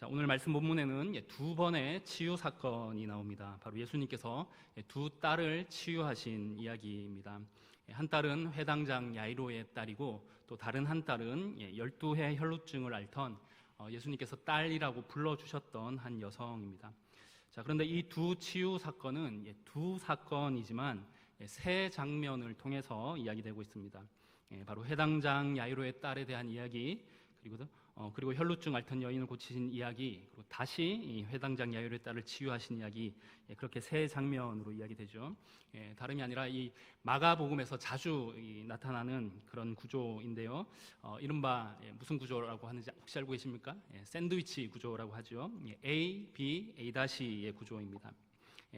자, 오늘 말씀 본문에는 두 번의 치유 사건이 나옵니다. 바로 예수님께서 두 딸을 치유하신 이야기입니다. 한 딸은 회당장 야이로의 딸이고 또 다른 한 딸은 12해 혈루증을 앓던 예수님께서 딸이라고 불러주셨던 한 여성입니다. 자, 그런데 이 두 치유 사건은 두 사건이지만 세 장면을 통해서 이야기되고 있습니다. 바로 회당장 야이로의 딸에 대한 이야기, 그리고 혈루증 앓던 여인을 고치신 이야기, 그리고 다시 이 회당장 야이로의 딸을 치유하신 이야기, 그렇게 세 장면으로 이야기되죠. 다름이 아니라 이 마가복음에서 자주 나타나는 그런 구조인데요. 이른바 무슨 구조라고 하는지 혹시 알고 계십니까? 샌드위치 구조라고 하죠. A, B, A-의 구조입니다.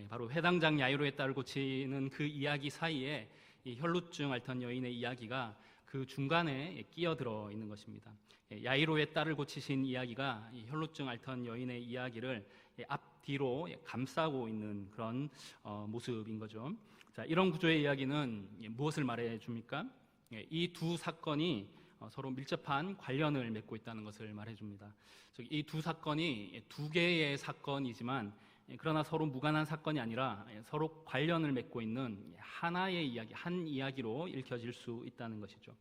바로 회당장 야이로의 딸을 고치는 그 이야기 사이에 이 혈루증 앓던 여인의 이야기가 그 중간에 끼어들어 있는 것입니다. 야이로의 딸을 고치신 이야기가 이 혈루증 앓던 여인의 이야기를 앞뒤로 감싸고 있는 그런 모습인 거죠. 자, 이런 구조의 이야기는 무엇을 말해 줍니까? 이 두 사건이 서로 밀접한 관련을 맺고 있다는 것을 말해 줍니다. 이 두 사건이 두 개의 사건이지만 그러나 서로 무관한 사건이 아니라 서로 관련을 맺고 있는 하나의 이야기, 한 이야기로 읽혀질 수 있다는 것이죠.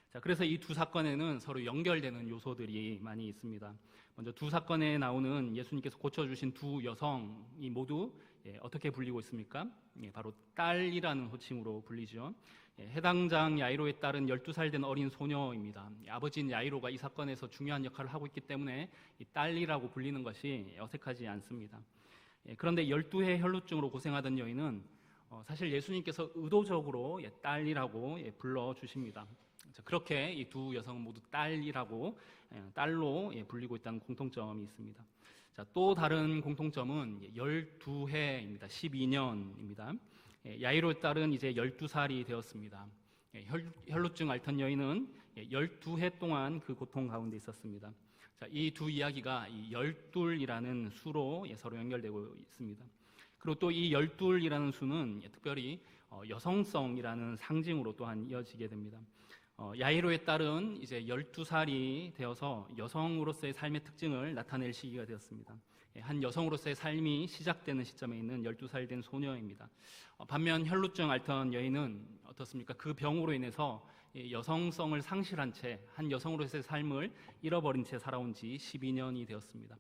자, 그래서 이 두 사건에는 서로 연결되는 요소들이 많이 있습니다. 먼저 두 사건에 나오는 예수님께서 고쳐주신 두 여성이 모두 어떻게 불리고 있습니까? 바로 딸이라는 호칭으로 불리죠. 해당장 야이로의 딸은 12살 된 어린 소녀입니다. 아버지인 야이로가 이 사건에서 중요한 역할을 하고 있기 때문에 이 딸이라고 불리는 것이 어색하지 않습니다. 그런데 12해 혈루증으로 고생하던 여인은 사실 예수님께서 의도적으로 딸이라고 불러주십니다. 그렇게 이 두 여성은 모두 딸이라고, 딸로 불리고 있다는 공통점이 있습니다. 자, 또 다른 공통점은 12해입니다. 12년입니다. 야이로의 딸은 이제 12살이 되었습니다. 혈루증 앓던 여인은 12해 동안 그 고통 가운데 있었습니다. 자, 이 두 이야기가 이 12이라는 수로 서로 연결되고 있습니다. 그리고 또 이 12이라는 수는 특별히 여성성이라는 상징으로 또한 이어지게 됩니다. 야이로의 딸은 이제 12살이 되어서 여성으로서의 삶의 특징을 나타낼 시기가 되었습니다. 한 여성으로서의 삶이 시작되는 시점에 있는 12살 된 소녀입니다. 반면 혈루증 앓던 여인은 어떻습니까? 그 병으로 인해서 여성성을 상실한 채 한 여성으로서의 삶을 잃어버린 채 살아온 지 12년이 되었습니다.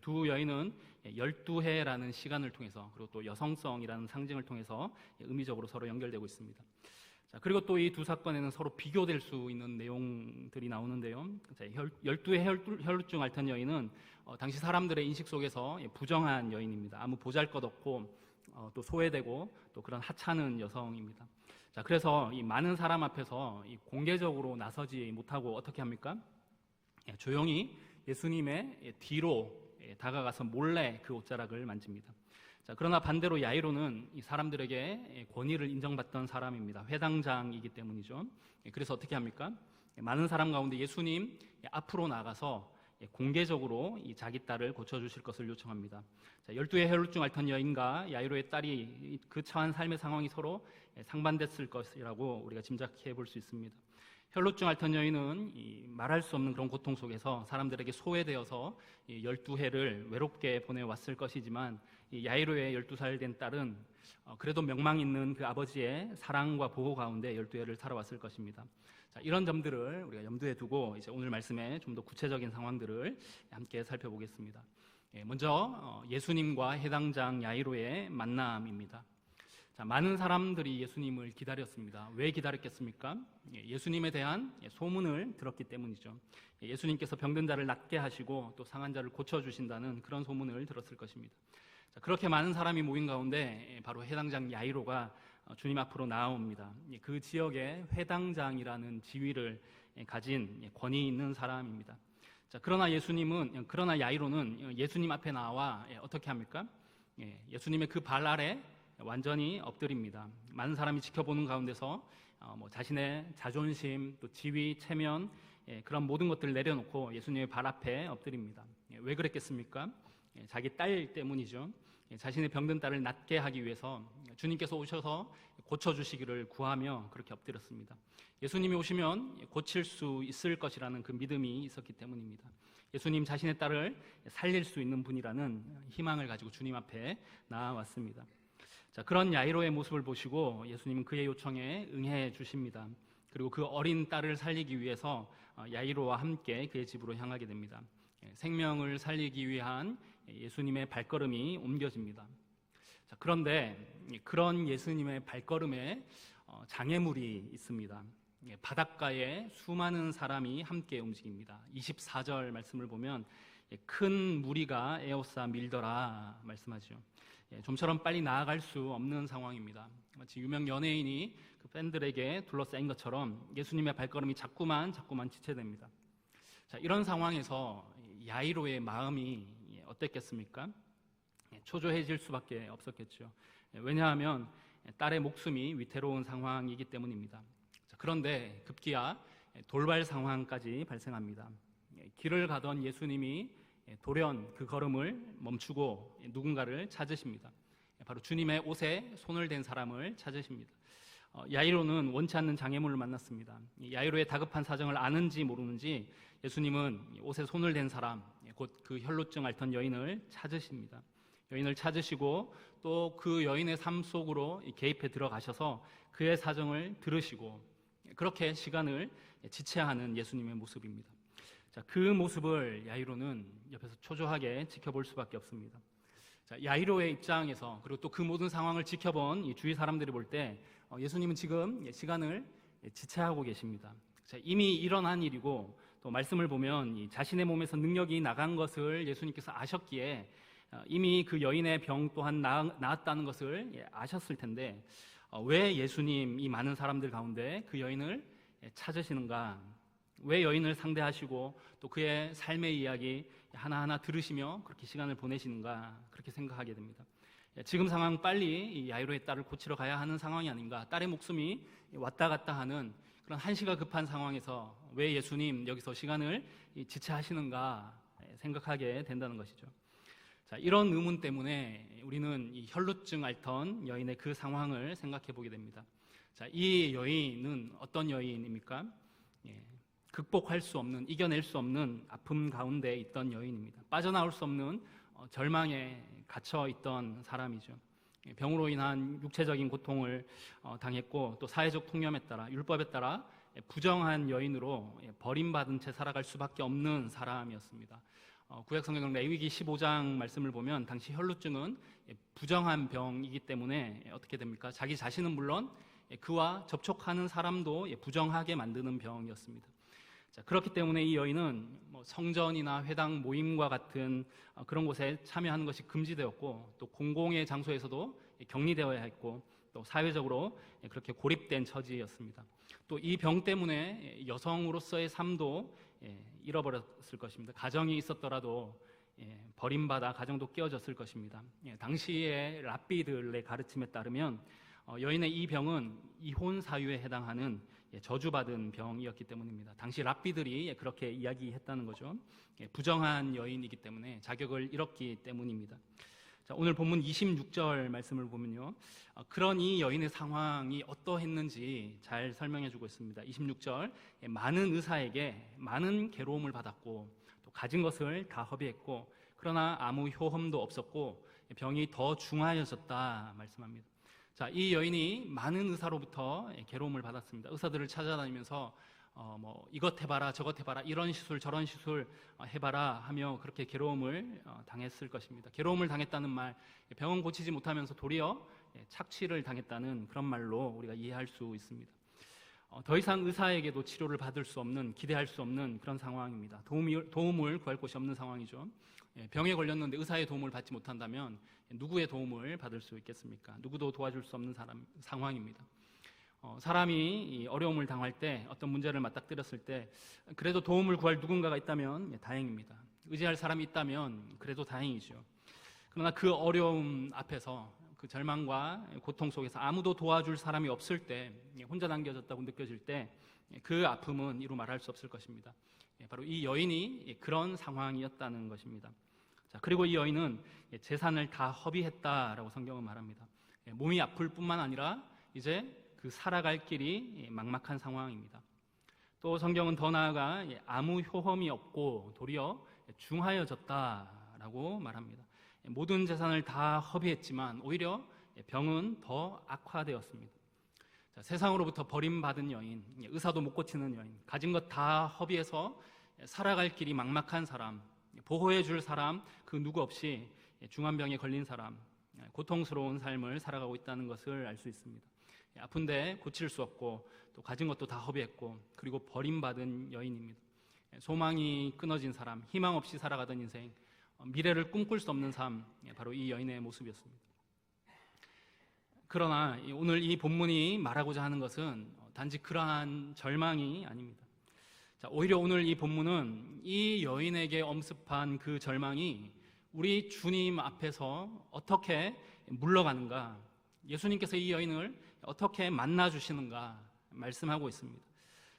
두 여인은 12해라는 시간을 통해서 그리고 또 여성성이라는 상징을 통해서 의미적으로 서로 연결되고 있습니다. 자, 그리고 또 이 두 사건에는 서로 비교될 수 있는 내용들이 나오는데요. 자, 12해 혈루증 앓던 여인은 당시 사람들의 인식 속에서 부정한 여인입니다. 아무 보잘것없고 또 소외되고 또 그런 하찮은 여성입니다. 자, 그래서 이 많은 사람 앞에서 이 공개적으로 나서지 못하고 어떻게 합니까? 조용히 예수님의 뒤로 다가가서 몰래 그 옷자락을 만집니다. 자, 그러나 반대로 야이로는 이 사람들에게 권위를 인정받던 사람입니다. 회당장이기 때문이죠. 그래서 어떻게 합니까? 많은 사람 가운데 예수님 앞으로 나가서 공개적으로 이 자기 딸을 고쳐주실 것을 요청합니다. 자, 12해 혈루증 앓던 여인과 야이로의 딸이 그 처한 삶의 상황이 서로 상반됐을 것이라고 우리가 짐작해 볼 수 있습니다. 혈루증 앓던 여인은 말할 수 없는 그런 고통 속에서 사람들에게 소외되어서 12해를 외롭게 보내왔을 것이지만 야이로의 12살 된 딸은 그래도 명망 있는 그 아버지의 사랑과 보호 가운데 12해를 살아왔을 것입니다. 자, 이런 점들을 우리가 염두에 두고 이제 오늘 말씀에 좀 더 구체적인 상황들을 함께 살펴보겠습니다. 먼저 예수님과 해당장 야이로의 만남입니다. 자, 많은 사람들이 예수님을 기다렸습니다. 왜 기다렸겠습니까? 예수님에 대한 소문을 들었기 때문이죠. 예수님께서 병든 자를 낫게 하시고 또 상한 자를 고쳐주신다는 그런 소문을 들었을 것입니다. 자, 그렇게 많은 사람이 모인 가운데 바로 회당장 야이로가 주님 앞으로 나옵니다. 그 지역의 회당장이라는 지위를 가진 권위 있는 사람입니다. 자, 그러나 야이로는 예수님 앞에 나와 어떻게 합니까? 예수님의 그 발 아래 완전히 엎드립니다. 많은 사람이 지켜보는 가운데서 자신의 자존심, 또 지위, 체면, 그런 모든 것들을 내려놓고 예수님의 발 앞에 엎드립니다. 왜 그랬겠습니까? 자기 딸 때문이죠. 자신의 병든 딸을 낫게 하기 위해서 주님께서 오셔서 고쳐주시기를 구하며 그렇게 엎드렸습니다. 예수님이 오시면 고칠 수 있을 것이라는 그 믿음이 있었기 때문입니다. 예수님 자신의 딸을 살릴 수 있는 분이라는 희망을 가지고 주님 앞에 나아왔습니다. 자, 그런 야이로의 모습을 보시고 예수님은 그의 요청에 응해 주십니다. 그리고 그 어린 딸을 살리기 위해서 야이로와 함께 그의 집으로 향하게 됩니다. 생명을 살리기 위한 예수님의 발걸음이 옮겨집니다. 자, 그런데 그런 예수님의 발걸음에 장애물이 있습니다. 바닷가에 수많은 사람이 함께 움직입니다. 24절 말씀을 보면 큰 무리가 에워싸 밀더라 말씀하죠. 좀처럼 빨리 나아갈 수 없는 상황입니다. 마치 유명 연예인이 그 팬들에게 둘러싸인 것처럼 예수님의 발걸음이 자꾸만 지체됩니다. 자, 이런 상황에서 야이로의 마음이 어땠겠습니까? 초조해질 수밖에 없었겠죠. 왜냐하면 딸의 목숨이 위태로운 상황이기 때문입니다. 자, 그런데 급기야 돌발 상황까지 발생합니다. 길을 가던 예수님이 돌연 그 걸음을 멈추고 누군가를 찾으십니다. 바로 주님의 옷에 손을 댄 사람을 찾으십니다. 야이로는 원치 않는 장애물을 만났습니다. 야이로의 다급한 사정을 아는지 모르는지 예수님은 옷에 손을 댄 사람, 곧 그 혈루증 앓던 여인을 찾으십니다. 여인을 찾으시고 또 그 여인의 삶 속으로 개입해 들어가셔서 그의 사정을 들으시고 그렇게 시간을 지체하는 예수님의 모습입니다. 자, 그 모습을 야이로는 옆에서 초조하게 지켜볼 수밖에 없습니다. 자, 야이로의 입장에서 그리고 또 그 모든 상황을 지켜본 이 주위 사람들이 볼 때 예수님은 지금 시간을 지체하고 계십니다. 자, 이미 일어난 일이고 또 말씀을 보면 이 자신의 몸에서 능력이 나간 것을 예수님께서 아셨기에 이미 그 여인의 병 또한 나았다는 것을 아셨을 텐데 왜 예수님 이 많은 사람들 가운데 그 여인을 찾으시는가? 왜 여인을 상대하시고 또 그의 삶의 이야기 하나하나 들으시며 그렇게 시간을 보내시는가? 그렇게 생각하게 됩니다. 지금 상황 빨리 이 야이로의 딸을 고치러 가야 하는 상황이 아닌가? 딸의 목숨이 왔다 갔다 하는 그런 한시가 급한 상황에서 왜 예수님 여기서 시간을 지체하시는가 생각하게 된다는 것이죠. 자, 이런 의문 때문에 우리는 이 혈루증 앓던 여인의 그 상황을 생각해 보게 됩니다. 자, 이 여인은 어떤 여인입니까? 극복할 수 없는, 이겨낼 수 없는 아픔 가운데 있던 여인입니다. 빠져나올 수 없는 절망에 갇혀 있던 사람이죠. 병으로 인한 육체적인 고통을 당했고 또 사회적 통념에 따라 율법에 따라 부정한 여인으로 버림받은 채 살아갈 수밖에 없는 사람이었습니다. 구약 성경 레위기 15장 말씀을 보면 당시 혈루증은 부정한 병이기 때문에 어떻게 됩니까? 자기 자신은 물론 그와 접촉하는 사람도 부정하게 만드는 병이었습니다. 자, 그렇기 때문에 이 여인은 성전이나 회당 모임과 같은 그런 곳에 참여하는 것이 금지되었고 또 공공의 장소에서도 격리되어야 했고 또 사회적으로 그렇게 고립된 처지였습니다. 또 이 병 때문에 여성으로서의 삶도 잃어버렸을 것입니다. 가정이 있었더라도 버림받아 가정도 깨어졌을 것입니다. 당시의 랍비들의 가르침에 따르면 여인의 이 병은 이혼 사유에 해당하는 저주받은 병이었기 때문입니다. 당시 랍비들이 그렇게 이야기했다는 거죠. 부정한 여인이기 때문에 자격을 잃었기 때문입니다. 자, 오늘 본문 26절 말씀을 보면요, 그런 이 여인의 상황이 어떠했는지 잘 설명해 주고 있습니다. 26절, 많은 의사에게 많은 괴로움을 받았고 또 가진 것을 다 허비했고 그러나 아무 효험도 없었고 병이 더 중하여졌다 말씀합니다. 자, 이 여인이 많은 의사로부터 괴로움을 받았습니다. 의사들을 찾아다니면서 이것 해봐라 저것 해봐라 이런 시술 저런 시술 해봐라 하며 그렇게 괴로움을 당했을 것입니다. 괴로움을 당했다는 말, 병은 고치지 못하면서 도리어 착취를 당했다는 그런 말로 우리가 이해할 수 있습니다. 더 이상 의사에게도 치료를 받을 수 없는, 기대할 수 없는 그런 상황입니다. 도움을 구할 곳이 없는 상황이죠. 병에 걸렸는데 의사의 도움을 받지 못한다면 누구의 도움을 받을 수 있겠습니까? 누구도 도와줄 수 없는 상황입니다. 사람이 어려움을 당할 때, 어떤 문제를 맞닥뜨렸을 때 그래도 도움을 구할 누군가가 있다면 다행입니다. 의지할 사람이 있다면 그래도 다행이죠. 그러나 그 어려움 앞에서, 그 절망과 고통 속에서 아무도 도와줄 사람이 없을 때, 혼자 남겨졌다고 느껴질 때 그 아픔은 이루 말할 수 없을 것입니다. 바로 이 여인이 그런 상황이었다는 것입니다. 자, 그리고 이 여인은 재산을 다 허비했다라고 성경은 말합니다. 몸이 아플 뿐만 아니라 이제 그 살아갈 길이 막막한 상황입니다. 또 성경은 더 나아가 아무 효험이 없고 도리어 중하여졌다라고 말합니다. 모든 재산을 다 허비했지만 오히려 병은 더 악화되었습니다. 자, 세상으로부터 버림받은 여인, 의사도 못 고치는 여인, 가진 것 다 허비해서 살아갈 길이 막막한 사람, 보호해 줄 사람 그 누구 없이 중환병에 걸린 사람, 고통스러운 삶을 살아가고 있다는 것을 알 수 있습니다. 아픈데 고칠 수 없고 또 가진 것도 다 허비했고 그리고 버림받은 여인입니다. 소망이 끊어진 사람, 희망 없이 살아가던 인생, 미래를 꿈꿀 수 없는 삶, 바로 이 여인의 모습이었습니다. 그러나 오늘 이 본문이 말하고자 하는 것은 단지 그러한 절망이 아닙니다. 자, 오히려 오늘 이 본문은 이 여인에게 엄습한 그 절망이 우리 주님 앞에서 어떻게 물러가는가, 예수님께서 이 여인을 어떻게 만나주시는가 말씀하고 있습니다.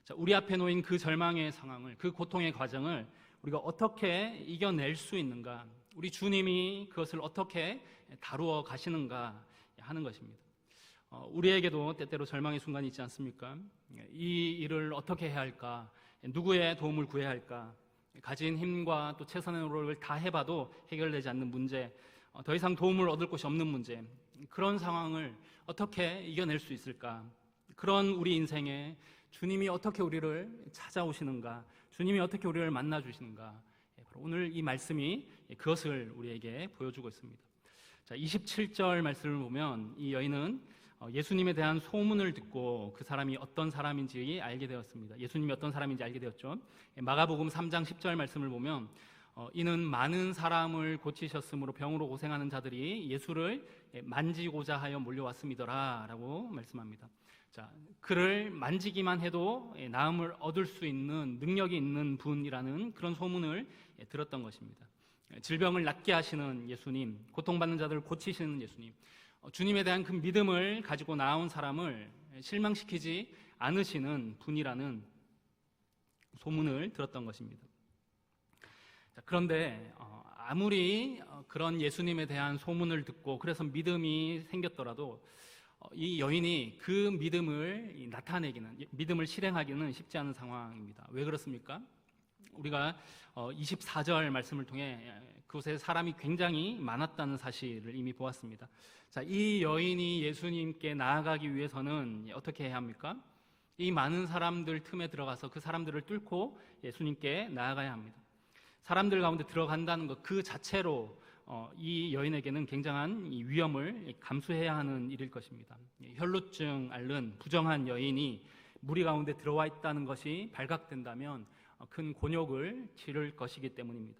자, 우리 앞에 놓인 그 절망의 상황을, 그 고통의 과정을 우리가 어떻게 이겨낼 수 있는가, 우리 주님이 그것을 어떻게 다루어 가시는가 하는 것입니다. 우리에게도 때때로 절망의 순간이 있지 않습니까? 이 일을 어떻게 해야 할까? 누구의 도움을 구해야 할까? 가진 힘과 또 최선의 노력을 다 해봐도 해결되지 않는 문제, 더 이상 도움을 얻을 곳이 없는 문제, 그런 상황을 어떻게 이겨낼 수 있을까? 그런 우리 인생에 주님이 어떻게 우리를 찾아오시는가? 주님이 어떻게 우리를 만나주시는가? 오늘 이 말씀이 그것을 우리에게 보여주고 있습니다. 자, 27절 말씀을 보면 이 여인은 예수님에 대한 소문을 듣고 그 사람이 어떤 사람인지 알게 되었습니다. 예수님이 어떤 사람인지 알게 되었죠. 마가복음 3장 10절 말씀을 보면 이는 많은 사람을 고치셨으므로 병으로 고생하는 자들이 예수를 만지고자 하여 몰려왔음이더라 라고 말씀합니다. 자, 그를 만지기만 해도 나음을 얻을 수 있는 능력이 있는 분이라는 그런 소문을 들었던 것입니다. 질병을 낫게 하시는 예수님, 고통받는 자들을 고치시는 예수님, 주님에 대한 그 믿음을 가지고 나온 사람을 실망시키지 않으시는 분이라는 소문을 들었던 것입니다. 자, 그런데 아무리 그런 예수님에 대한 소문을 듣고 그래서 믿음이 생겼더라도 이 여인이 그 믿음을 나타내기는, 믿음을 실행하기는 쉽지 않은 상황입니다. 왜 그렇습니까? 우리가 24절 말씀을 통해 그곳에 사람이 굉장히 많았다는 사실을 이미 보았습니다. 자, 이 여인이 예수님께 나아가기 위해서는 어떻게 해야 합니까? 이 많은 사람들 틈에 들어가서 그 사람들을 뚫고 예수님께 나아가야 합니다. 사람들 가운데 들어간다는 것 그 자체로 이 여인에게는 굉장한 위험을 감수해야 하는 일일 것입니다. 혈루증 앓는 부정한 여인이 무리 가운데 들어와 있다는 것이 발각된다면 큰 곤욕을 치를 것이기 때문입니다.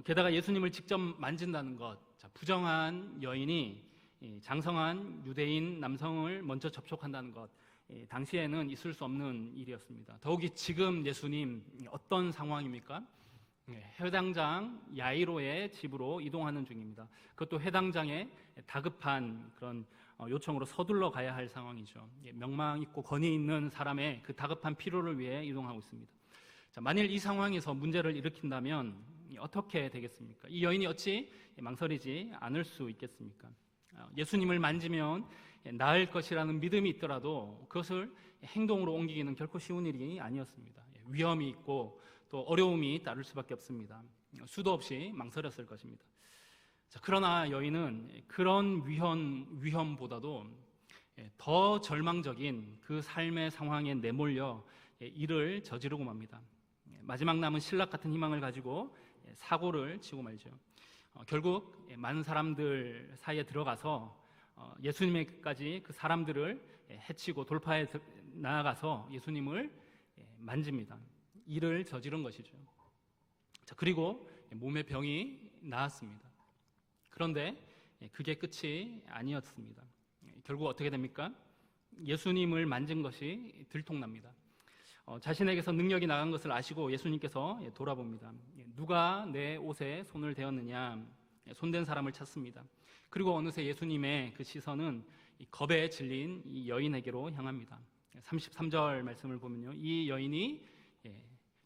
게다가 예수님을 직접 만진다는 것, 부정한 여인이 장성한 유대인 남성을 먼저 접촉한다는 것, 당시에는 있을 수 없는 일이었습니다. 더욱이 지금 예수님 어떤 상황입니까? 회당장 야이로의 집으로 이동하는 중입니다. 그것도 회당장의 다급한 그런 요청으로 서둘러 가야 할 상황이죠. 명망 있고 권위 있는 사람의 그 다급한 필요를 위해 이동하고 있습니다. 자, 만일 이 상황에서 문제를 일으킨다면 어떻게 되겠습니까? 이 여인이 어찌 망설이지 않을 수 있겠습니까? 예수님을 만지면 나을 것이라는 믿음이 있더라도 그것을 행동으로 옮기기는 결코 쉬운 일이 아니었습니다. 위험이 있고 또 어려움이 따를 수밖에 없습니다. 수도 없이 망설였을 것입니다. 자, 그러나 여인은 그런 위험보다도 더 절망적인 그 삶의 상황에 내몰려 일을 저지르고 맙니다. 마지막 남은 신락 같은 희망을 가지고 사고를 치고 말죠. 결국 많은 사람들 사이에 들어가서 예수님에게까지 그 사람들을 해치고 돌파해 나아가서 예수님을 만집니다. 일을 저지른 것이죠. 자, 그리고 몸의 병이 나았습니다. 그런데 그게 끝이 아니었습니다. 결국 어떻게 됩니까? 예수님을 만진 것이 들통납니다. 자신에게서 능력이 나간 것을 아시고 예수님께서 돌아봅니다. 누가 내 옷에 손을 대었느냐? 손댄 사람을 찾습니다. 그리고 어느새 예수님의 그 시선은 겁에 질린 이 여인에게로 향합니다. 33절 말씀을 보면요, 이 여인이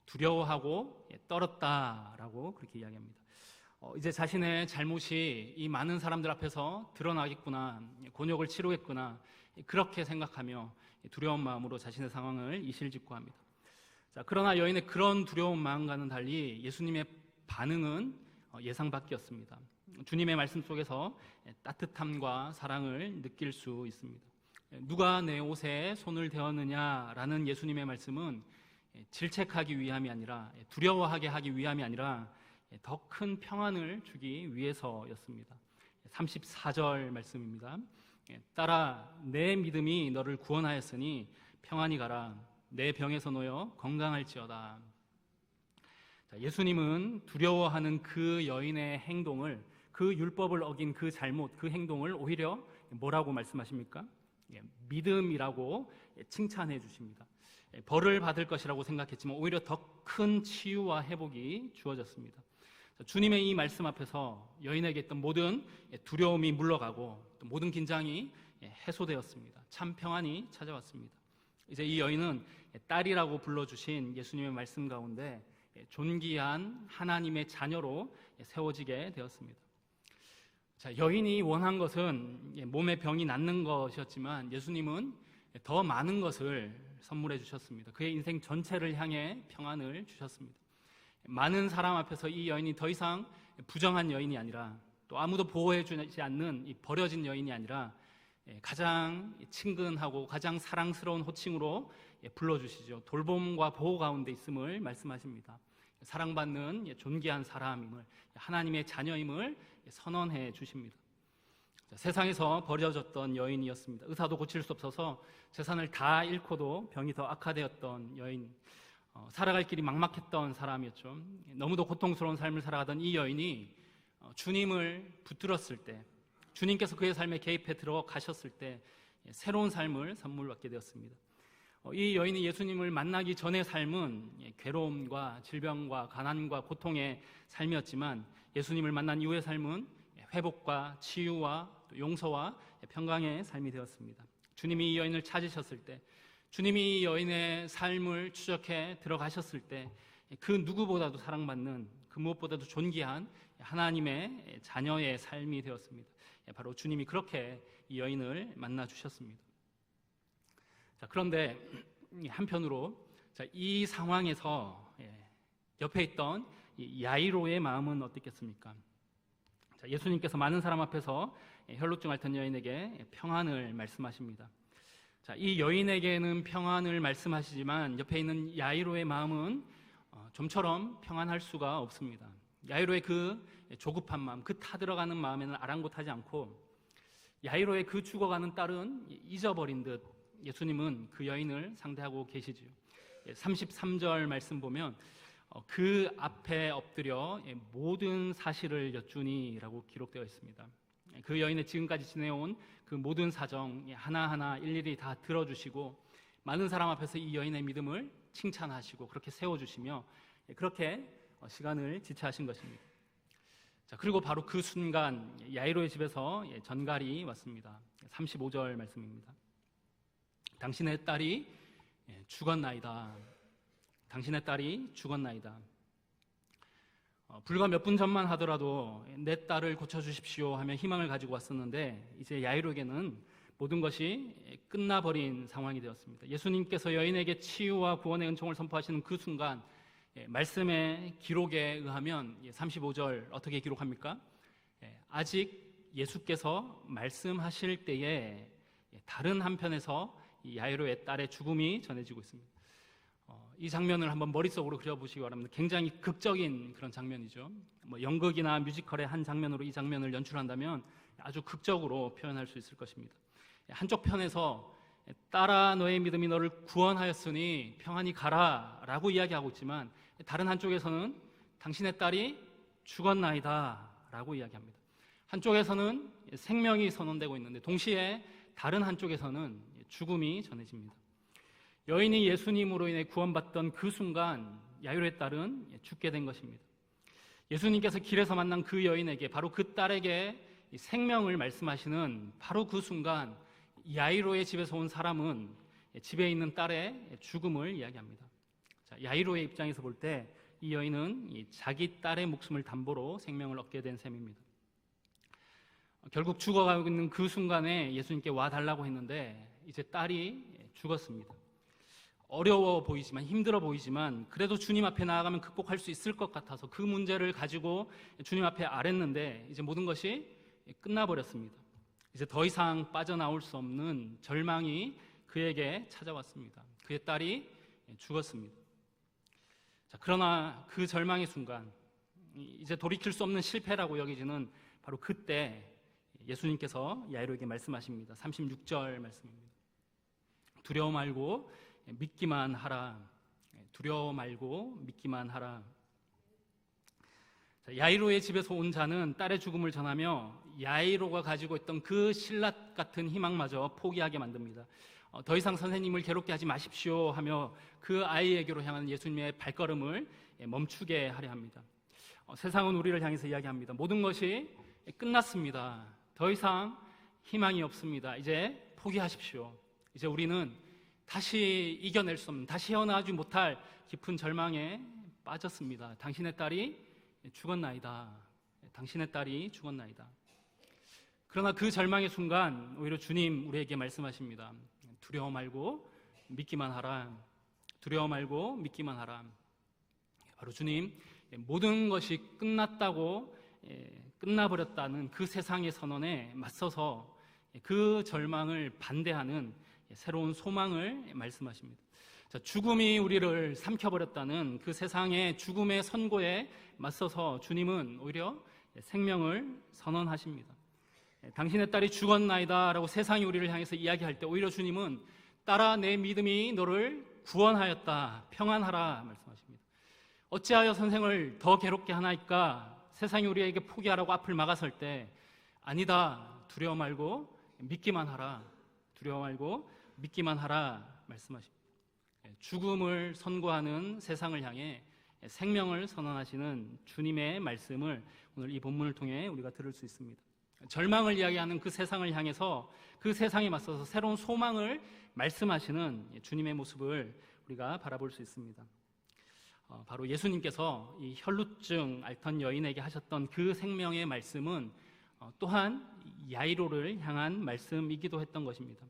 두려워하고 떨었다라고 그렇게 이야기합니다. 이제 자신의 잘못이 이 많은 사람들 앞에서 드러나겠구나, 곤욕을 치르겠구나, 그렇게 생각하며 두려운 마음으로 자신의 상황을 이실직고합니다. 자, 그러나 여인의 그런 두려운 마음과는 달리 예수님의 반응은 예상 밖이었습니다. 주님의 말씀 속에서 따뜻함과 사랑을 느낄 수 있습니다. 누가 내 옷에 손을 대었느냐라는 예수님의 말씀은 질책하기 위함이 아니라, 두려워하게 하기 위함이 아니라 더 큰 평안을 주기 위해서였습니다. 34절 말씀입니다. 딸아, 내 믿음이 너를 구원하였으니 평안히 가라. 내 병에서 놓여 건강할지어다. 예수님은 두려워하는 그 여인의 행동을, 그 율법을 어긴 그 잘못, 그 행동을 오히려 뭐라고 말씀하십니까? 믿음이라고 칭찬해 주십니다. 벌을 받을 것이라고 생각했지만 오히려 더 큰 치유와 회복이 주어졌습니다. 주님의 이 말씀 앞에서 여인에게 있던 모든 두려움이 물러가고 또 모든 긴장이 해소되었습니다. 참 평안이 찾아왔습니다. 이제 이 여인은 딸이라고 불러주신 예수님의 말씀 가운데 존귀한 하나님의 자녀로 세워지게 되었습니다. 자, 여인이 원한 것은 몸의 병이 낫는 것이었지만 예수님은 더 많은 것을 선물해 주셨습니다. 그의 인생 전체를 향해 평안을 주셨습니다. 많은 사람 앞에서 이 여인이 더 이상 부정한 여인이 아니라, 또 아무도 보호해 주지 않는 이 버려진 여인이 아니라 가장 친근하고 가장 사랑스러운 호칭으로 불러주시죠. 돌봄과 보호 가운데 있음을 말씀하십니다. 사랑받는 존귀한 사람임을, 하나님의 자녀임을 선언해 주십니다. 세상에서 버려졌던 여인이었습니다. 의사도 고칠 수 없어서 재산을 다 잃고도 병이 더 악화되었던 여인, 살아갈 길이 막막했던 사람이었죠. 너무도 고통스러운 삶을 살아가던 이 여인이 주님을 붙들었을 때, 주님께서 그의 삶에 개입해 들어가셨을 때 새로운 삶을 선물받게 되었습니다. 이 여인이 예수님을 만나기 전의 삶은 괴로움과 질병과 가난과 고통의 삶이었지만 예수님을 만난 이후의 삶은 회복과 치유와 용서와 평강의 삶이 되었습니다. 주님이 이 여인을 찾으셨을 때, 주님이 이 여인의 삶을 추적해 들어가셨을 때 그 누구보다도 사랑받는, 그 무엇보다도 존귀한 하나님의 자녀의 삶이 되었습니다. 바로 주님이 그렇게 이 여인을 만나 주셨습니다. 자, 그런데 한편으로 이 상황에서 옆에 있던 야이로의 마음은 어땠겠습니까? 예수님께서 많은 사람 앞에서 혈루증 앓던 여인에게 평안을 말씀하십니다. 자, 이 여인에게는 평안을 말씀하시지만 옆에 있는 야이로의 마음은 좀처럼 평안할 수가 없습니다. 야이로의 그 조급한 마음, 그 타들어가는 마음에는 아랑곳하지 않고 야이로의 그 죽어가는 딸은 잊어버린 듯 예수님은 그 여인을 상대하고 계시지요. 33절 말씀 보면 그 앞에 엎드려 모든 사실을 여쭈니라고 기록되어 있습니다. 그 여인의 지금까지 지내온 그 모든 사정 하나하나 일일이 다 들어주시고 많은 사람 앞에서 이 여인의 믿음을 칭찬하시고 그렇게 세워주시며 그렇게 시간을 지체하신 것입니다. 자, 그리고 바로 그 순간 야이로의 집에서 전갈이 왔습니다. 35절 말씀입니다. 당신의 딸이 죽었나이다. 당신의 딸이 죽었나이다. 불과 몇 분 전만 하더라도 내 딸을 고쳐주십시오 하며 희망을 가지고 왔었는데 이제 야이로에게는 모든 것이 끝나버린 상황이 되었습니다. 예수님께서 여인에게 치유와 구원의 은총을 선포하시는 그 순간 말씀의 기록에 의하면 35절 어떻게 기록합니까? 아직 예수께서 말씀하실 때에 다른 한편에서 이 야이로의 딸의 죽음이 전해지고 있습니다. 이 장면을 한번 머릿속으로 그려보시기 바랍니다. 굉장히 극적인 그런 장면이죠. 연극이나 뮤지컬의 한 장면으로 이 장면을 연출한다면 아주 극적으로 표현할 수 있을 것입니다. 한쪽 편에서 딸아 너의 믿음이 너를 구원하였으니 평안히 가라 라고 이야기하고 있지만 다른 한쪽에서는 당신의 딸이 죽었나이다 라고 이야기합니다. 한쪽에서는 생명이 선언되고 있는데 동시에 다른 한쪽에서는 죽음이 전해집니다. 여인이 예수님으로 인해 구원받던 그 순간 야이로의 딸은 죽게 된 것입니다. 예수님께서 길에서 만난 그 여인에게, 바로 그 딸에게 생명을 말씀하시는 바로 그 순간 야이로의 집에서 온 사람은 집에 있는 딸의 죽음을 이야기합니다. 자, 야이로의 입장에서 볼 때 이 여인은 자기 딸의 목숨을 담보로 생명을 얻게 된 셈입니다. 결국 죽어가고 있는 그 순간에 예수님께 와달라고 했는데 이제 딸이 죽었습니다. 어려워 보이지만, 힘들어 보이지만 그래도 주님 앞에 나아가면 극복할 수 있을 것 같아서 그 문제를 가지고 주님 앞에 아랬는데 이제 모든 것이 끝나버렸습니다. 이제 더 이상 빠져나올 수 없는 절망이 그에게 찾아왔습니다. 그의 딸이 죽었습니다. 자, 그러나 그 절망의 순간, 이제 돌이킬 수 없는 실패라고 여기지는 바로 그때 예수님께서 야이로에게 말씀하십니다. 36절 말씀입니다. 두려워 말고 믿기만 하라. 두려워 말고 믿기만 하라. 자, 야이로의 집에서 온 자는 딸의 죽음을 전하며 야이로가 가지고 있던 그 신라 같은 희망마저 포기하게 만듭니다. 더 이상 선생님을 괴롭게 하지 마십시오 하며 그 아이에게로 향하는 예수님의 발걸음을 멈추게 하려 합니다. 세상은 우리를 향해서 이야기합니다. 모든 것이 끝났습니다. 더 이상 희망이 없습니다. 이제 포기하십시오. 이제 우리는 다시 이겨낼 수 없는, 다시 헤어나오지 못할 깊은 절망에 빠졌습니다. 당신의 딸이 죽었나이다. 당신의 딸이 죽었나이다. 그러나 그 절망의 순간 오히려 주님 우리에게 말씀하십니다. 두려워 말고 믿기만 하라. 두려워 말고 믿기만 하라. 바로 주님, 모든 것이 끝났다고, 끝나버렸다는 그 세상의 선언에 맞서서 그 절망을 반대하는 새로운 소망을 말씀하십니다. 자, 죽음이 우리를 삼켜버렸다는 그 세상의 죽음의 선고에 맞서서 주님은 오히려 생명을 선언하십니다. 당신의 딸이 죽었나이다 라고 세상이 우리를 향해서 이야기할 때 오히려 주님은 딸아, 내 믿음이 너를 구원하였다, 평안하라 말씀하십니다. 어찌하여 선생을 더 괴롭게 하나이까? 세상이 우리에게 포기하라고 앞을 막아설 때 아니다, 두려워 말고 믿기만 하라. 두려워 말고 믿기만 하라 말씀하십니다. 죽음을 선고하는 세상을 향해 생명을 선언하시는 주님의 말씀을 오늘 이 본문을 통해 우리가 들을 수 있습니다. 절망을 이야기하는 그 세상을 향해서 그 세상에 맞서서 새로운 소망을 말씀하시는 주님의 모습을 우리가 바라볼 수 있습니다. 바로 예수님께서 이 혈루증 앓던 여인에게 하셨던 그 생명의 말씀은 또한 야이로를 향한 말씀이기도 했던 것입니다.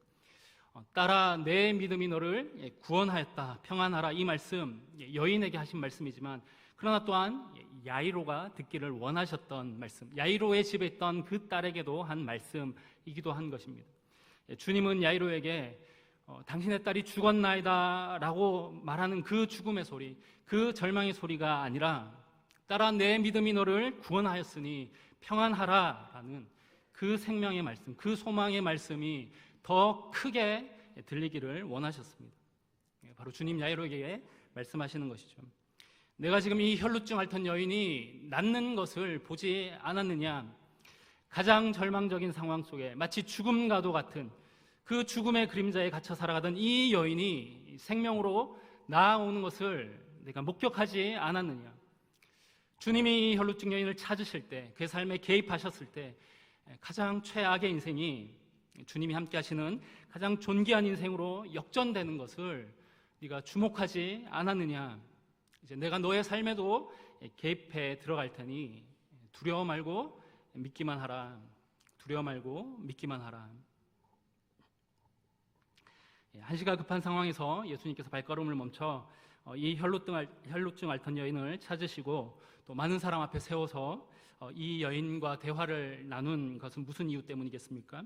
딸아, 내 믿음이 너를 구원하였다, 평안하라. 이 말씀 여인에게 하신 말씀이지만 그러나 또한 야이로가 듣기를 원하셨던 말씀, 야이로의 집에 있던 그 딸에게도 한 말씀이기도 한 것입니다. 주님은 야이로에게 당신의 딸이 죽었나이다 라고 말하는 그 죽음의 소리, 그 절망의 소리가 아니라 딸아, 내 믿음이 너를 구원하였으니 평안하라 라는 그 생명의 말씀, 그 소망의 말씀이 더 크게 들리기를 원하셨습니다. 바로 주님 야이로에게 말씀하시는 것이죠. 내가 지금 이 혈루증 앓던 여인이 낫는 것을 보지 않았느냐? 가장 절망적인 상황 속에 마치 죽음과도 같은 그 죽음의 그림자에 갇혀 살아가던 이 여인이 생명으로 나아오는 것을 내가 목격하지 않았느냐? 주님이 이 혈루증 여인을 찾으실 때, 그의 삶에 개입하셨을 때 가장 최악의 인생이 주님이 함께 하시는 가장 존귀한 인생으로 역전되는 것을 네가 주목하지 않았느냐? 이제 내가 너의 삶에도 개입해 들어갈 테니 두려워 말고 믿기만 하라. 두려워 말고 믿기만 하라. 한시가 급한 상황에서 예수님께서 발걸음을 멈춰 이 혈루증 앓던 여인을 찾으시고 또 많은 사람 앞에 세워서 이 여인과 대화를 나눈 것은 무슨 이유 때문이겠습니까?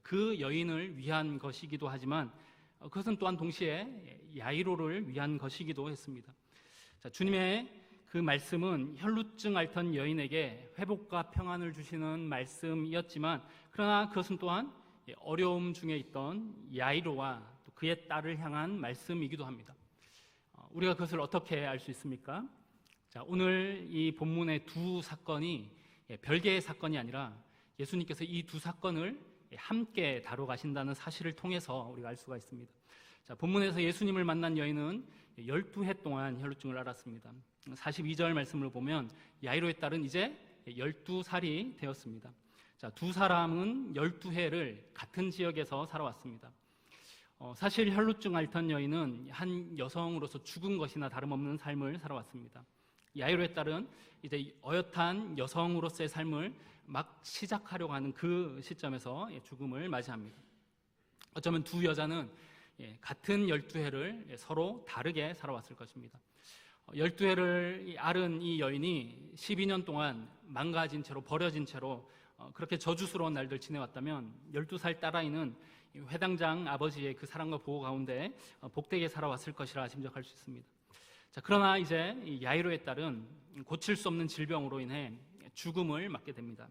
그 여인을 위한 것이기도 하지만 그것은 또한 동시에 야이로를 위한 것이기도 했습니다. 자, 주님의 그 말씀은 혈루증 앓던 여인에게 회복과 평안을 주시는 말씀이었지만 그러나 그것은 또한 어려움 중에 있던 야이로와 또 그의 딸을 향한 말씀이기도 합니다. 우리가 그것을 어떻게 알 수 있습니까? 자, 오늘 이 본문의 두 사건이 별개의 사건이 아니라 예수님께서 이 두 사건을 함께 다뤄가신다는 사실을 통해서 우리가 알 수가 있습니다. 자, 본문에서 예수님을 만난 여인은 12해 동안 혈루증을 앓았습니다. 42절 말씀을 보면 야이로의 딸은 이제 12살이 되었습니다. 자, 두 사람은 12해를 같은 지역에서 살아왔습니다. 사실 혈루증 앓던 여인은 한 여성으로서 죽은 것이나 다름없는 삶을 살아왔습니다. 야이로의 딸은 이제 어엿한 여성으로서의 삶을 막 시작하려고 하는 그 시점에서 죽음을 맞이합니다. 어쩌면 두 여자는 같은 12해를 서로 다르게 살아왔을 것입니다. 12해를 앓은 이 여인이 12년 동안 망가진 채로 버려진 채로 그렇게 저주스러운 날들 지내왔다면 12살 딸아이는 회당장 아버지의 그 사랑과 보호 가운데 복되게 살아왔을 것이라 짐작할 수 있습니다. 자, 그러나 이제 이 야이로의 딸은 고칠 수 없는 질병으로 인해 죽음을 맞게 됩니다.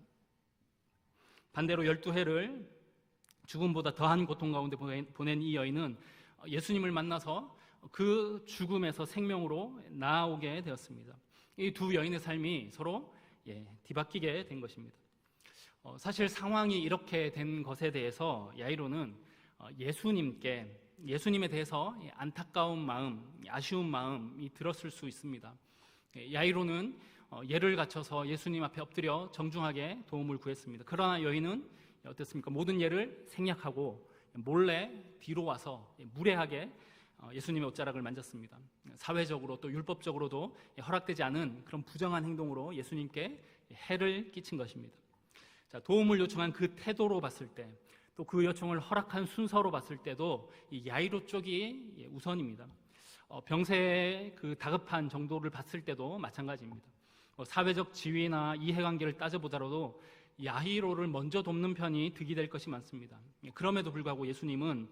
반대로 12해를 죽음보다 더한 고통 가운데 보낸 이 여인은 예수님을 만나서 그 죽음에서 생명으로 나아오게 되었습니다. 이 두 여인의 삶이 서로 뒤바뀌게 된 것입니다. 사실 상황이 이렇게 된 것에 대해서 야이로는 예수님에 대해서 안타까운 마음, 아쉬운 마음이 들었을 수 있습니다. 야이로는 예를 갖춰서 예수님 앞에 엎드려 정중하게 도움을 구했습니다. 그러나 여인은 어땠습니까? 모든 예를 생략하고 몰래 뒤로 와서 무례하게 예수님의 옷자락을 만졌습니다. 사회적으로 또 율법적으로도 허락되지 않은 그런 부정한 행동으로 예수님께 해를 끼친 것입니다. 자, 도움을 요청한 그 태도로 봤을 때, 또 그 요청을 허락한 순서로 봤을 때도 이 야이로 쪽이 우선입니다. 병세의 그 다급한 정도를 봤을 때도 마찬가지입니다. 사회적 지위나 이해관계를 따져보더라도 야이로를 먼저 돕는 편이 득이 될 것이 많습니다. 그럼에도 불구하고 예수님은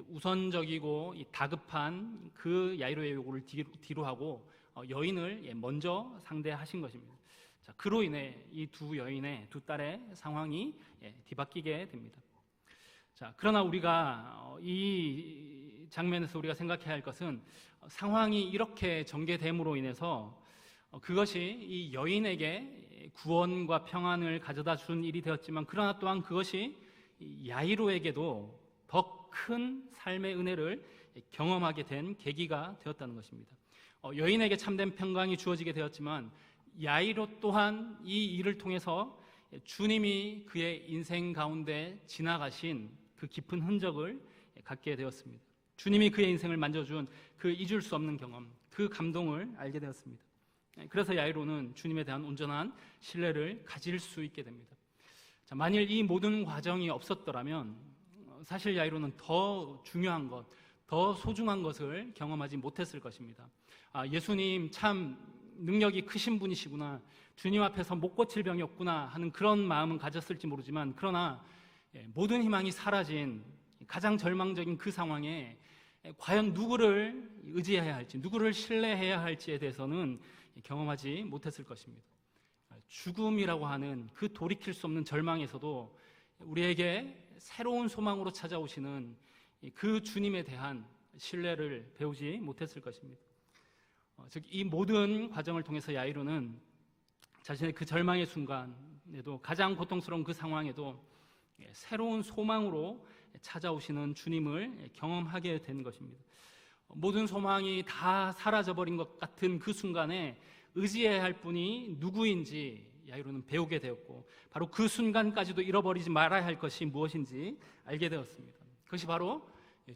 우선적이고 다급한 그 야이로의 요구를 뒤로 하고 여인을 먼저 상대하신 것입니다. 자, 그로 인해 이 두 여인의 두 딸의 상황이 뒤바뀌게 됩니다. 자, 그러나 우리가 이 장면에서 우리가 생각해야 할 것은 상황이 이렇게 전개됨으로 인해서 그것이 이 여인에게 구원과 평안을 가져다 준 일이 되었지만, 그러나 또한 그것이 야이로에게도 더 큰 삶의 은혜를 경험하게 된 계기가 되었다는 것입니다. 여인에게 참된 평강이 주어지게 되었지만 야이로 또한 이 일을 통해서 주님이 그의 인생 가운데 지나가신 그 깊은 흔적을 갖게 되었습니다. 주님이 그의 인생을 만져준 그 잊을 수 없는 경험, 그 감동을 알게 되었습니다. 그래서 야이로는 주님에 대한 온전한 신뢰를 가질 수 있게 됩니다. 자, 만일 이 모든 과정이 없었더라면 사실 야이로는 더 중요한 것, 더 소중한 것을 경험하지 못했을 것입니다. 예수님 참 능력이 크신 분이시구나, 주님 앞에서 못 고칠 병이 없구나 하는 그런 마음은 가졌을지 모르지만, 그러나 모든 희망이 사라진 가장 절망적인 그 상황에 과연 누구를 의지해야 할지, 누구를 신뢰해야 할지에 대해서는 경험하지 못했을 것입니다. 죽음이라고 하는 그 돌이킬 수 없는 절망에서도 우리에게 새로운 소망으로 찾아오시는 그 주님에 대한 신뢰를 배우지 못했을 것입니다. 즉, 이 모든 과정을 통해서 야이로는 자신의 그 절망의 순간에도, 가장 고통스러운 그 상황에도 새로운 소망으로 찾아오시는 주님을 경험하게 된 것입니다. 모든 소망이 다 사라져버린 것 같은 그 순간에 의지해야 할 분이 누구인지 야이로는 배우게 되었고, 바로 그 순간까지도 잃어버리지 말아야 할 것이 무엇인지 알게 되었습니다. 그것이 바로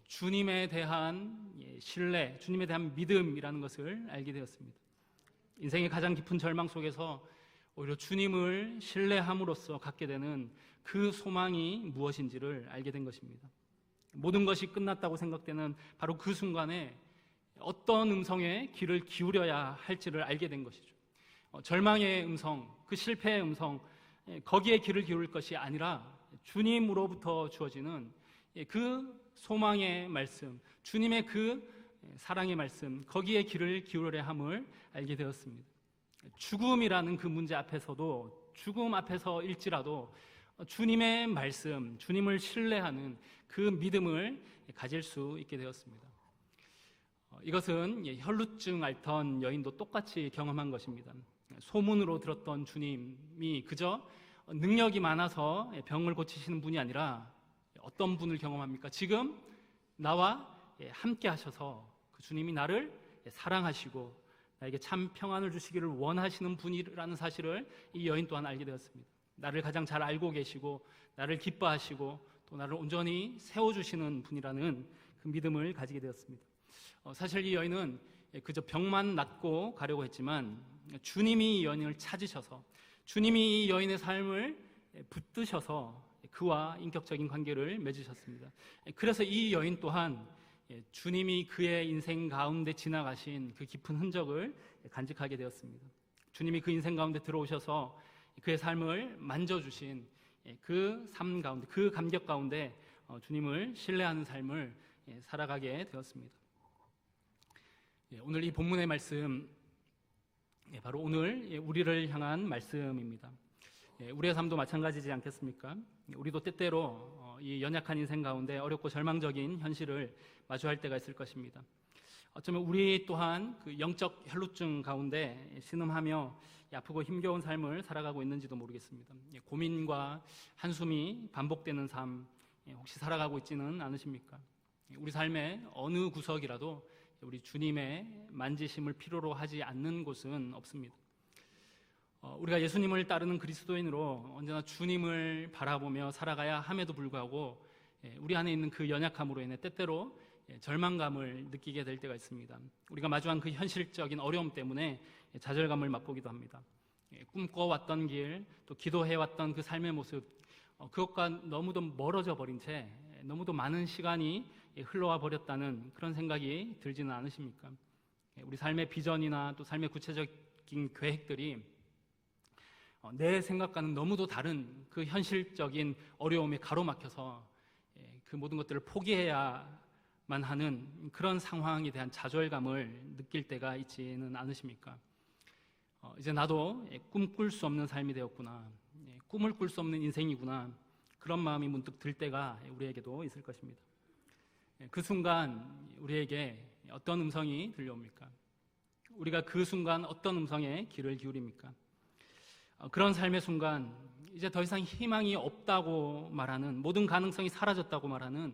주님에 대한 신뢰, 주님에 대한 믿음이라는 것을 알게 되었습니다. 인생의 가장 깊은 절망 속에서 오히려 주님을 신뢰함으로써 갖게 되는 그 소망이 무엇인지를 알게 된 것입니다. 모든 것이 끝났다고 생각되는 바로 그 순간에 어떤 음성에 귀를 기울여야 할지를 알게 된 것이죠. 절망의 음성, 그 실패의 음성, 거기에 귀를 기울일 것이 아니라 주님으로부터 주어지는 그 소망의 말씀, 주님의 그 사랑의 말씀, 거기에 귀를 기울여야 함을 알게 되었습니다. 죽음이라는 그 문제 앞에서도, 죽음 앞에서일지라도 주님의 말씀, 주님을 신뢰하는 그 믿음을 가질 수 있게 되었습니다. 이것은 혈루증 앓던 여인도 똑같이 경험한 것입니다. 소문으로 들었던 주님이 그저 능력이 많아서 병을 고치시는 분이 아니라 어떤 분을 경험합니까? 지금 나와 함께 하셔서 그 주님이 나를 사랑하시고 나에게 참 평안을 주시기를 원하시는 분이라는 사실을 이 여인 또한 알게 되었습니다. 나를 가장 잘 알고 계시고 나를 기뻐하시고 또 나를 온전히 세워주시는 분이라는 그 믿음을 가지게 되었습니다. 사실 이 여인은 그저 병만 낫고 가려고 했지만 주님이 이 여인을 찾으셔서, 주님이 이 여인의 삶을 붙드셔서 그와 인격적인 관계를 맺으셨습니다. 그래서 이 여인 또한 주님이 그의 인생 가운데 지나가신 그 깊은 흔적을 간직하게 되었습니다. 주님이 그 인생 가운데 들어오셔서 그의 삶을 만져주신 그 삶 가운데, 그 감격 가운데 주님을 신뢰하는 삶을 살아가게 되었습니다. 오늘 이 본문의 말씀, 바로 오늘 우리를 향한 말씀입니다. 우리의 삶도 마찬가지지 않겠습니까? 우리도 때때로 이 연약한 인생 가운데 어렵고 절망적인 현실을 마주할 때가 있을 것입니다. 어쩌면 우리 또한 그 영적 혈루증 가운데 신음하며 아프고 힘겨운 삶을 살아가고 있는지도 모르겠습니다. 고민과 한숨이 반복되는 삶 혹시 살아가고 있지는 않으십니까? 우리 삶의 어느 구석이라도 우리 주님의 만지심을 필요로 하지 않는 곳은 없습니다. 우리가 예수님을 따르는 그리스도인으로 언제나 주님을 바라보며 살아가야 함에도 불구하고 우리 안에 있는 그 연약함으로 인해 때때로 절망감을 느끼게 될 때가 있습니다. 우리가 마주한 그 현실적인 어려움 때문에 좌절감을 맛보기도 합니다. 꿈꿔왔던 길, 또 기도해왔던 그 삶의 모습, 그것과 너무도 멀어져 버린 채 너무도 많은 시간이 흘러와 버렸다는 그런 생각이 들지는 않으십니까? 우리 삶의 비전이나 또 삶의 구체적인 계획들이 내 생각과는 너무도 다른 그 현실적인 어려움에 가로막혀서 그 모든 것들을 포기해야만 하는 그런 상황에 대한 좌절감을 느낄 때가 있지는 않으십니까? 이제 나도 꿈꿀 수 없는 삶이 되었구나, 꿈을 꿀 수 없는 인생이구나, 그런 마음이 문득 들 때가 우리에게도 있을 것입니다. 그 순간 우리에게 어떤 음성이 들려옵니까? 우리가 그 순간 어떤 음성에 귀를 기울입니까? 그런 삶의 순간 이제 더 이상 희망이 없다고 말하는, 모든 가능성이 사라졌다고 말하는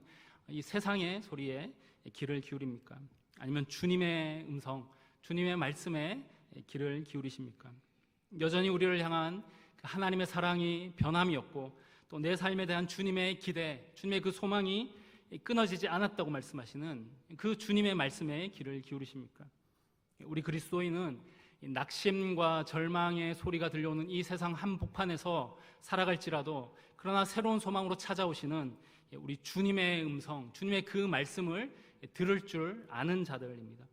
이 세상의 소리에 귀를 기울입니까? 아니면 주님의 음성, 주님의 말씀에 귀를 기울이십니까? 여전히 우리를 향한 하나님의 사랑이 변함이 없고 또 내 삶에 대한 주님의 기대, 주님의 그 소망이 끊어지지 않았다고 말씀하시는 그 주님의 말씀에 귀를 기울이십니까? 우리 그리스도인은 낙심과 절망의 소리가 들려오는 이 세상 한복판에서 살아갈지라도 그러나 새로운 소망으로 찾아오시는 우리 주님의 음성, 주님의 그 말씀을 들을 줄 아는 자들입니다.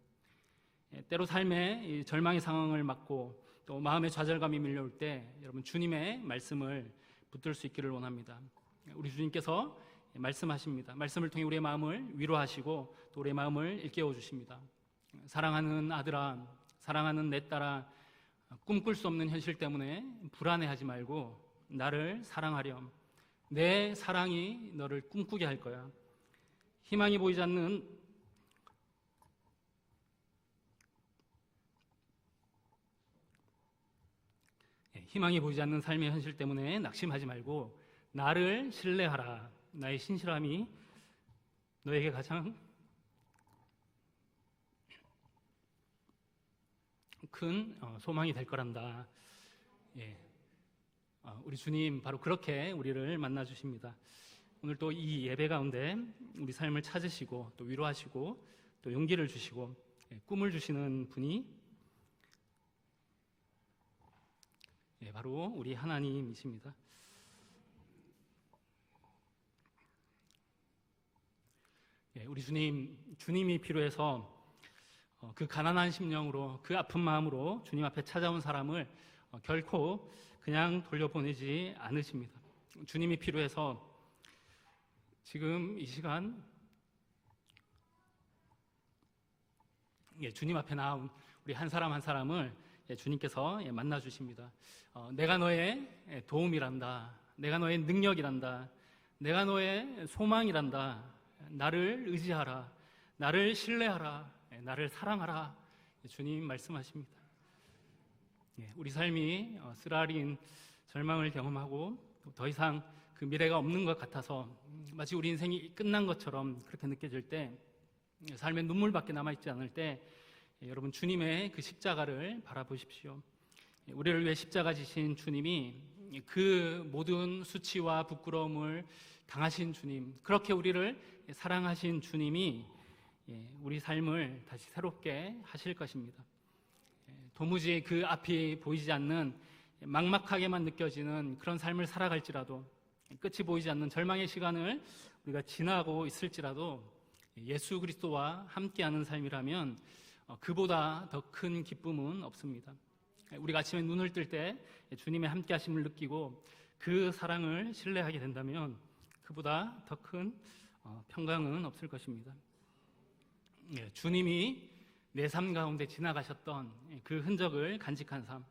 때로 삶의 절망의 상황을 맞고 또 마음의 좌절감이 밀려올 때 여러분 주님의 말씀을 붙들 수 있기를 원합니다. 우리 주님께서 말씀하십니다. 말씀을 통해 우리의 마음을 위로하시고 또 우리의 마음을 일깨워 주십니다. 사랑하는 아들아, 사랑하는 내 딸아, 꿈꿀 수 없는 현실 때문에 불안해하지 말고 나를 사랑하렴. 내 사랑이 너를 꿈꾸게 할 거야. 희망이 보이지 않는 삶의 현실 때문에 낙심하지 말고 나를 신뢰하라. 나의 신실함이 너에게 가장 큰 소망이 될 거란다. 우리 주님 바로 그렇게 우리를 만나주십니다. 오늘 또 이 예배 가운데 우리 삶을 찾으시고 또 위로하시고 또 용기를 주시고 꿈을 주시는 분이 바로 우리 하나님이십니다. 우리 주님이 필요해서 그 가난한 심령으로, 그 아픈 마음으로 주님 앞에 찾아온 사람을 결코 그냥 돌려보내지 않으십니다. 주님이 필요해서 지금 이 시간 주님 앞에 나온 우리 한 사람 한 사람을 주님께서 만나주십니다. 내가 너의 도움이란다. 내가 너의 능력이란다. 내가 너의 소망이란다. 나를 의지하라. 나를 신뢰하라. 나를 사랑하라. 주님 말씀하십니다. 우리 삶이 쓰라린 절망을 경험하고 더 이상 그 미래가 없는 것 같아서 마치 우리 인생이 끝난 것처럼 그렇게 느껴질 때, 삶에 눈물밖에 남아있지 않을 때 여러분 주님의 그 십자가를 바라보십시오. 우리를 위해 십자가 지신 주님이, 그 모든 수치와 부끄러움을 당하신 주님, 그렇게 우리를 사랑하신 주님이 우리 삶을 다시 새롭게 하실 것입니다. 도무지 그 앞이 보이지 않는, 막막하게만 느껴지는 그런 삶을 살아갈지라도, 끝이 보이지 않는 절망의 시간을 우리가 지나고 있을지라도 예수 그리스도와 함께하는 삶이라면 그보다 더 큰 기쁨은 없습니다. 우리가 아침에 눈을 뜰 때 주님의 함께하심을 느끼고 그 사랑을 신뢰하게 된다면 그보다 더 큰 평강은 없을 것입니다. 주님이 내 삶 가운데 지나가셨던 그 흔적을 간직한 삶,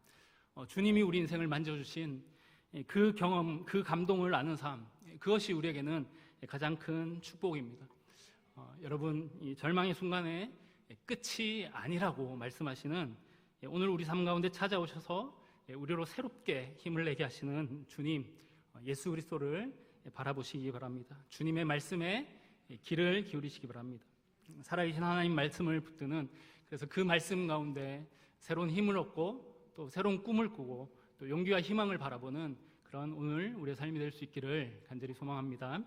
주님이 우리 인생을 만져주신 그 경험, 그 감동을 아는 삶, 그것이 우리에게는 가장 큰 축복입니다. 여러분, 이 절망의 순간에 끝이 아니라고 말씀하시는 오늘 우리 삶 가운데 찾아오셔서 우리로 새롭게 힘을 내게 하시는 주님, 예수 그리스도를 바라보시기 바랍니다. 주님의 말씀에 귀를 기울이시기 바랍니다. 살아계신 하나님 말씀을 붙드는, 그래서 그 말씀 가운데 새로운 힘을 얻고 또 새로운 꿈을 꾸고 또 용기와 희망을 바라보는 그런 오늘 우리의 삶이 될 수 있기를 간절히 소망합니다.